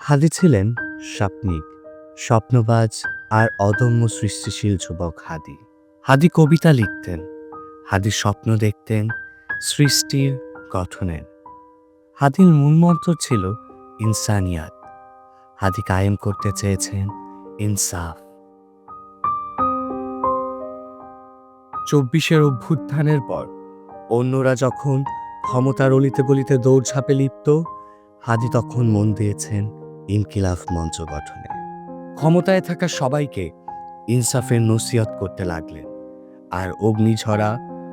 হাদি ছিলেন স্বপ্নিক, স্বপ্নবাজ আর অদম্য সৃষ্টিশীল যুবক। হাদি কবিতা লিখতেন, হাদি স্বপ্ন দেখতেন সৃষ্টির গঠনের। হাদির মূল মন্ত্র ছিল ইনসানিয়াত। হাদি কায়েম করতে চেয়েছেন ইনসাফ। ২৪-এর অভ্যুত্থানের পর অন্যরা যখন ক্ষমতার অলিতে গলিতে দৌড়ঝাঁপে লিপ্ত, হাদি তখন মন দিয়েছেন ইনকিলাব মঞ্চ গঠনে। ক্ষমতায় থাকা সবাইকে ইনসাফের নসিহত করতে লাগলেন, আর অগ্নিঝরা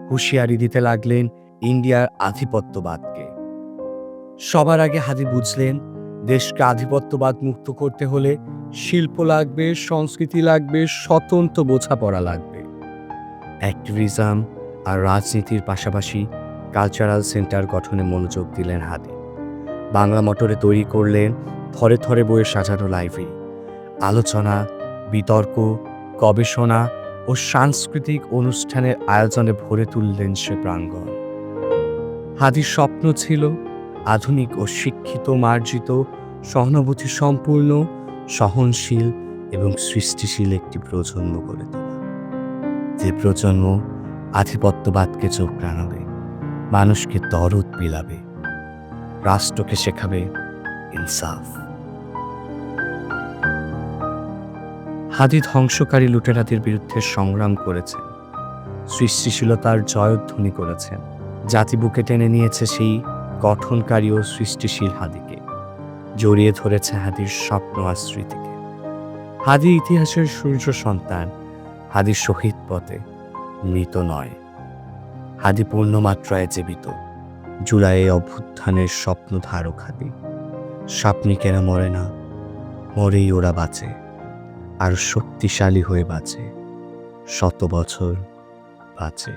হুঁশিয়ারি দিতে লাগলেন ইন্ডিয়ার আধিপত্যবাদকে। সবার আগে হাদি বুঝলেন, দেশকে আধিপত্যবাদ মুক্ত করতে হলে শিল্প লাগবে, সংস্কৃতি লাগবে, স্বতন্ত্র বোঝাপড়া লাগবে। অ্যাক্টিভিজম আর রাজনীতির পাশাপাশি কালচারাল সেন্টার গঠনে মনোযোগ দিলেন হাদি। বাংলা মোটরে তৈরি করলেন থরে থরে বইয়ে সাজানো লাইব্রেরি। আলোচনা, বিতর্ক, গবেষণা ও সাংস্কৃতিক অনুষ্ঠানের আয়োজনে ভরে তুললেন সে প্রাঙ্গণ। হাদির স্বপ্ন ছিল আধুনিক ও শিক্ষিত, মার্জিত, সহানুভূতি সম্পূর্ণ, সহনশীল এবং সৃষ্টিশীল একটি প্রজন্ম গড়ে তোলা, যে প্রজন্ম আধিপত্যবাদকে চোখ রাঙাবে, মানুষকে দরদ বিলাবে, রাষ্ট্রকে শেখাবে ইনসাফ। হাদি ধ্বংসকারী লুটেরাদের বিরুদ্ধে সংগ্রাম করেছেন, সৃষ্টিশীলতার জয়ধ্বনি করেছেন। জাতি বুকে টেনে নিয়েছে সেই গঠনকারী ও সৃষ্টিশীল হাদিকে, জড়িয়ে ধরেছে হাদির স্বপ্ন আর স্মৃতিকে। হাদি ইতিহাসের সূর্য সন্তান, হাদি শহীদ পথে মৃত নয়, হাদি পূর্ণমাত্রায় জীবিত। জুলাই অভ্যুত্থানের স্বপ্ন ধারক হাদি। স্বপ্নিকেরা মরে না, মরেই ওরা বাঁচে, আর শক্তিশালী হয়ে বাঁচে, 100 বছর বাঁচে।